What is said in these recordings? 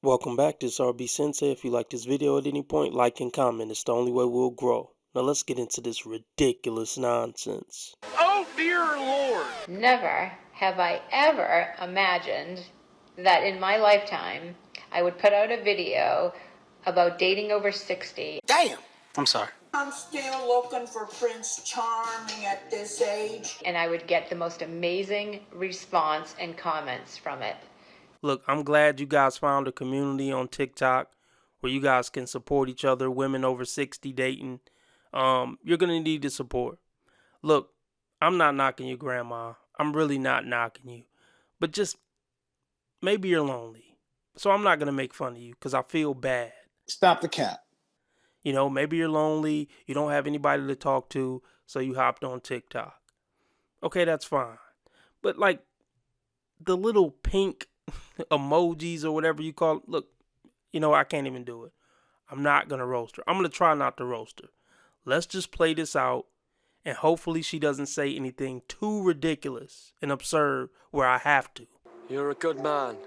Welcome back. This is RB Sensei. If you like this video at any point, like and comment. It's the only way we'll grow. Now let's get into this ridiculous nonsense. Oh dear Lord! Never have I ever imagined that in my lifetime I would put out a video about dating over 60. Damn! I'm sorry. I'm still looking for Prince Charming at this age. And I would get the most amazing response and comments from it. Look, I'm glad you guys found a community on TikTok where you guys can support each other, women over 60 dating. You're going to need the support. Look, I'm not knocking you, Grandma. I'm really not knocking you. But just maybe you're lonely. So I'm not going to make fun of you because I feel bad. Stop the cap. You know, maybe you're lonely. You don't have anybody to talk to. So you hopped on TikTok. Okay, that's fine. But like the little pink emojis or whatever you call it. Look, you know, I can't even do it. I'm not going to roast her. I'm going to try not to roast her. Let's just play this out. And hopefully she doesn't say anything too ridiculous and absurd where I have to. You're a good man.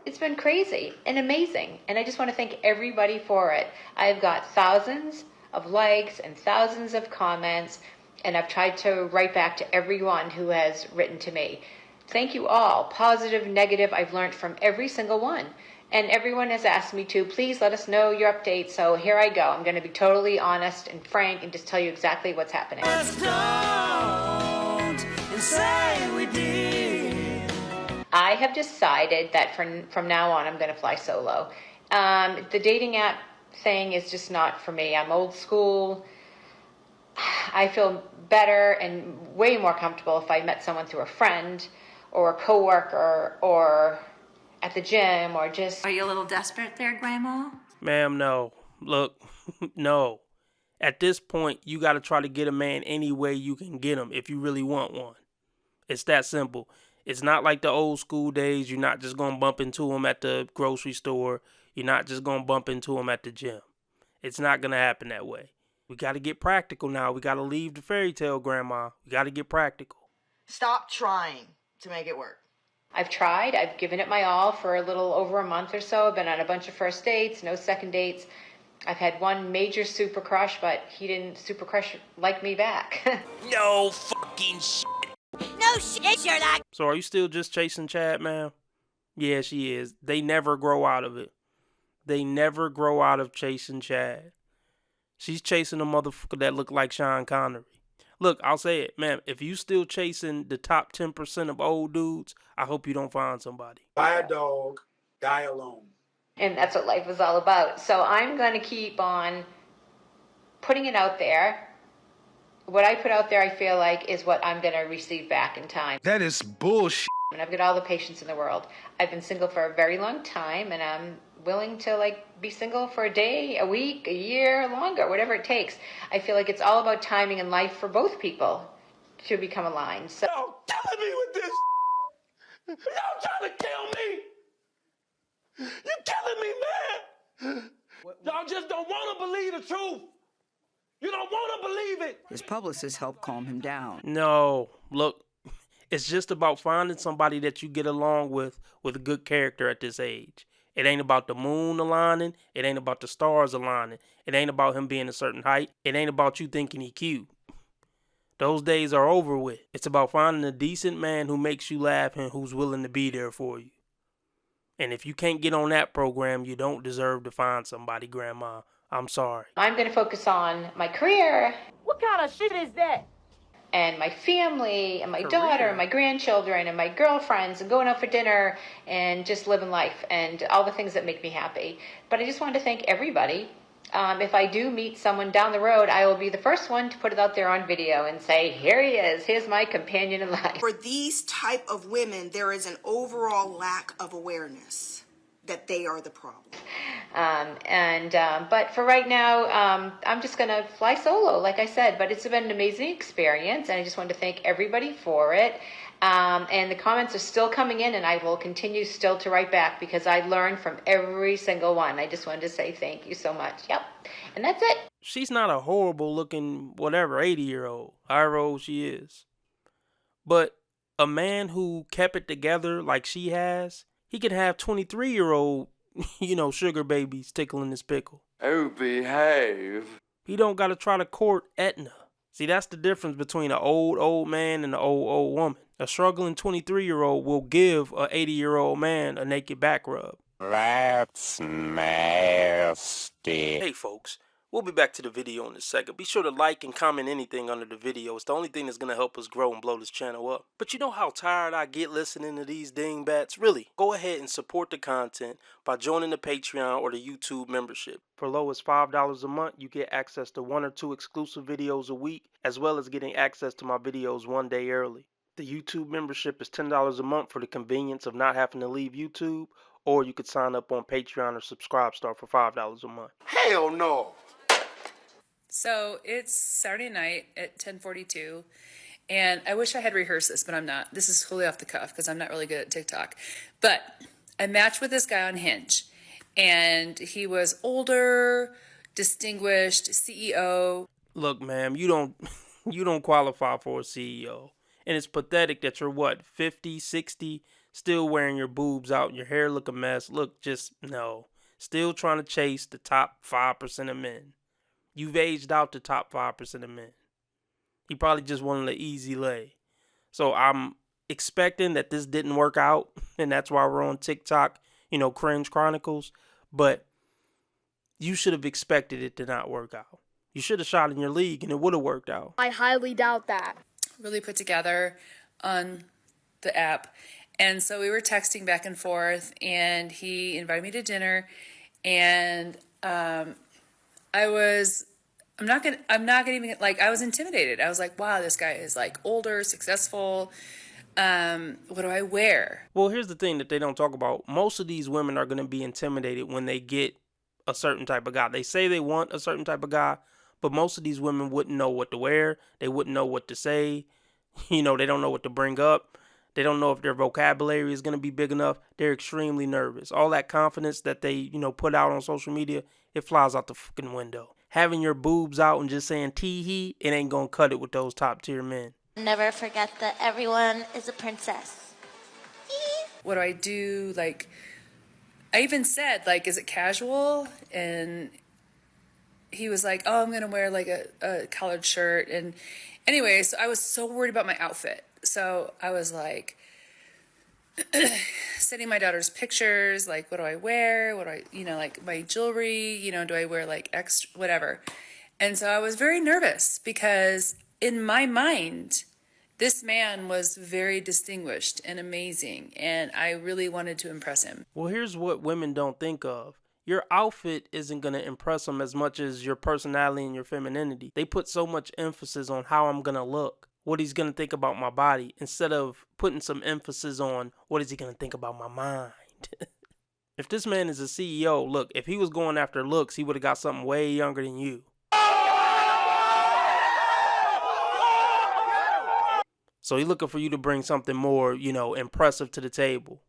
It's been crazy and amazing, and I just want to thank everybody for it. I've got thousands of likes and thousands of comments, and I've tried to write back to everyone who has written to me. Thank you all, positive, negative. I've learned from every single one, and everyone has asked me to please let us know your updates. So here I go. I'm going to be totally honest and frank and just tell you exactly what's happening. I have decided that from now on, I'm going to fly solo. The dating app thing is just not for me. I'm old school. I feel better and way more comfortable if I met someone through a friend or a coworker or at the gym or just... Are you a little desperate there, Grandma? Ma'am, no. Look, no. At this point, you got to try to get a man any way you can get him if you really want one. It's that simple. It's not like the old school days. You're not just going to bump into him at the grocery store. You're not just going to bump into him at the gym. It's not going to happen that way. We got to get practical now. We got to leave the fairy tale, Grandma. We got to get practical. Stop trying to make it work. I've tried. I've given it my all for a little over a month or so. I've been on a bunch of first dates, no second dates. I've had one major super crush, but he didn't super crush like me back. No fucking shit. No shit, Sherlock. So are you still just chasing Chad, ma'am? Yeah, she is. They never grow out of it. They never grow out of chasing Chad. She's chasing a motherfucker that look like Sean Connery. Look, I'll say it, ma'am. If you still chasing the top 10% of old dudes, I hope you don't find somebody. Buy a dog, die alone. And that's what life is all about. So I'm going to keep on putting it out there. What I put out there, I feel like, is what I'm going to receive back in time. That is bullshit. And I've got all the patience in the world. I've been single for a very long time, and I'm willing to be single for a day, a week, a year, longer, whatever it takes. I feel like it's all about timing in life for both people to become aligned. So Y'all killing me with this. Y'all trying to kill me. You killing me, man. Y'all just don't want to believe the truth. You don't want to believe it. His publicist helped calm him down. No, look, it's just about finding somebody that you get along with a good character at this age. It ain't about the moon aligning. It ain't about the stars aligning. It ain't about him being a certain height. It ain't about you thinking he cute. Those days are over with. It's about finding a decent man who makes you laugh and who's willing to be there for you. And if you can't get on that program, you don't deserve to find somebody, Grandma. I'm sorry. I'm going to focus on my career. What kind of shit is that? And my family and my daughter and my grandchildren and my girlfriends and going out for dinner and just living life and all the things that make me happy. But I just wanted to thank everybody. If I do meet someone down the road, I will be the first one to put it out there on video and say, here he is. Here's my companion in life. For these type of women, there is an overall lack of awareness that they are the problem. But for right now, I'm just going to fly solo, like I said. But it's been an amazing experience, and I just wanted to thank everybody for it. And the comments are still coming in, and I will continue still to write back because I learned from every single one. I just wanted to say thank you so much. Yep. And that's it. She's not a horrible looking, whatever, 80-year-old, however old she is. But a man who kept it together like she has, he can have 23-year-old sugar babies tickling his pickle. Oh, behave. He don't gotta try to court Etna. See, that's the difference between an old man and an old woman. A struggling 23-year-old will give a 80-year-old man a naked back rub. That's nasty. Hey folks, we'll be back to the video in a second. Be sure to like and comment anything under the video. It's the only thing that's going to help us grow and blow this channel up. But you know how tired I get listening to these dingbats? Really, go ahead and support the content by joining the Patreon or the YouTube membership. For low as $5 a month, you get access to 1 or 2 exclusive videos a week, as well as getting access to my videos 1 day early. The YouTube membership is $10 a month for the convenience of not having to leave YouTube, or you could sign up on Patreon or Subscribestar for $5 a month. Hell no. So it's Saturday night at 10:42, and I wish I had rehearsed this, but I'm not. This is totally off the cuff because I'm not really good at TikTok. But I matched with this guy on Hinge, and he was older, distinguished, CEO. Look, ma'am, you don't qualify for a CEO. And it's pathetic that you're 50, 60, still wearing your boobs out and your hair look a mess. Look, just no. Still trying to chase the top 5% of men. You've aged out the top 5% of men. He probably just wanted an easy lay. So I'm expecting that this didn't work out, and that's why we're on TikTok, Cringe Chronicles. But you should have expected it to not work out. You should have shot in your league, and it would have worked out. I highly doubt that. Really put together on the app. And so we were texting back and forth, and he invited me to dinner, and I was intimidated. I was like, wow, this guy is like older, successful. What do I wear? Well, here's the thing that they don't talk about. Most of these women are going to be intimidated when they get a certain type of guy. They say they want a certain type of guy, but most of these women wouldn't know what to wear. They wouldn't know what to say. They don't know what to bring up. They don't know if their vocabulary is going to be big enough. They're extremely nervous. All that confidence that they, put out on social media, it flies out the fucking window. Having your boobs out and just saying tee-hee, it ain't going to cut it with those top tier men. Never forget that everyone is a princess. What do I do? Like, I even said, like, is it casual? And he was like, oh, I'm going to wear like a collared shirt. And anyway, so I was so worried about my outfit. So I was like, sending my daughter's pictures, like, what do I wear? What do I, like my jewelry, do I wear like extra, whatever. And so I was very nervous because in my mind, this man was very distinguished and amazing, and I really wanted to impress him. Well, here's what women don't think of. Your outfit isn't going to impress them as much as your personality and your femininity. They put so much emphasis on how I'm going to look, what he's going to think about my body, instead of putting some emphasis on what is he going to think about my mind. If this man is a CEO, look, if he was going after looks, he would have got something way younger than you. So he's looking for you to bring something more, impressive to the table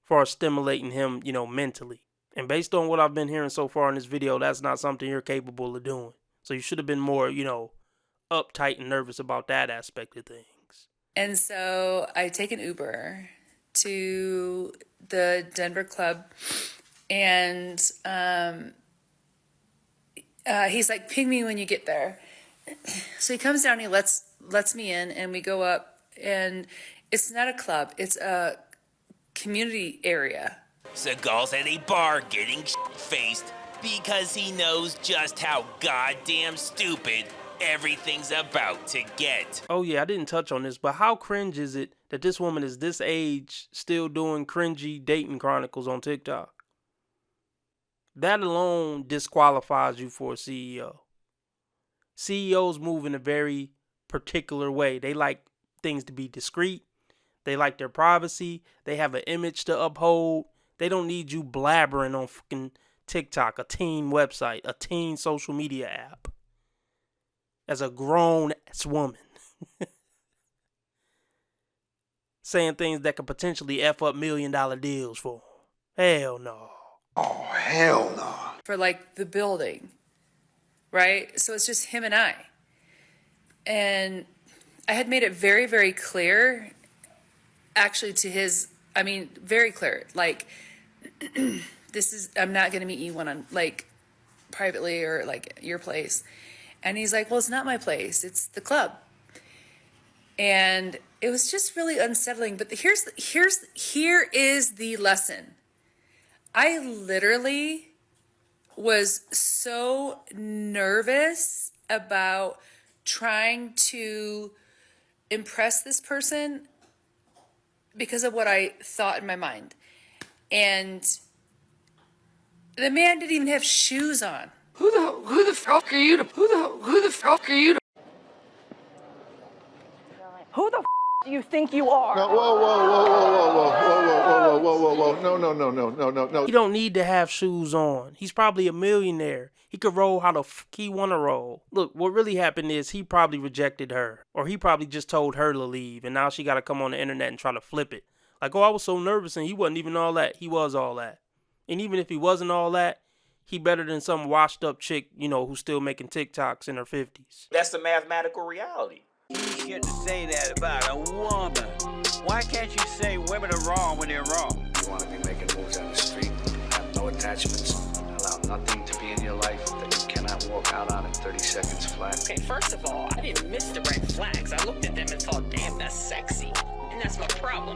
for stimulating him, mentally. And based on what I've been hearing so far in this video, that's not something you're capable of doing. So you should have been more, uptight and nervous about that aspect of things. And so I take an Uber to the Denver club, and he's like, ping me when you get there. So he comes down, he lets me in, and we go up, and it's not a club, it's a community area. Seagal's at a bar getting faced because he knows just how goddamn stupid everything's about to get. Oh yeah, I didn't touch on this, but how cringe is it that this woman is this age still doing cringy dating chronicles on TikTok? That alone disqualifies you for a CEO. CEOs move in a very particular way. They like things to be discreet. They like their privacy. They have an image to uphold. They don't need you blabbering on fucking TikTok, a teen website, a teen social media app. As a grown-ass woman. Saying things that could potentially F up $1 million deals for them. Hell no. Oh, hell no. For like the building, right? So it's just him and I. And I had made it very, very clear, actually, to his, very clear. Like, I'm not going to meet you privately or like your place. And he's like, well, it's not my place. It's the club. And it was just really unsettling. But here is the lesson. I literally was so nervous about trying to impress this person because of what I thought in my mind. And the man didn't even have shoes on. Who the fuck are you? Who the fuck are you? Who the do you think you are? No, whoa. No. He don't need to have shoes on. He's probably a millionaire. He could roll how the fuck he want to roll. Look, what really happened is he probably rejected her. Or he probably just told her to leave. And now she got to come on the internet and try to flip it. Like, oh, I was so nervous and he wasn't even all that. He was all that. And even if he wasn't all that, he better than some washed up chick, who's still making TikToks in her 50s. That's the mathematical reality. You get to say that about a woman. Why can't you say women are wrong when they're wrong? You want to be making moves on the street, have no attachments, allow nothing to be in your life that you cannot walk out on in 30 seconds flat. Okay, first of all, I didn't miss the red flags. I looked at them and thought, damn, that's sexy. And that's my problem.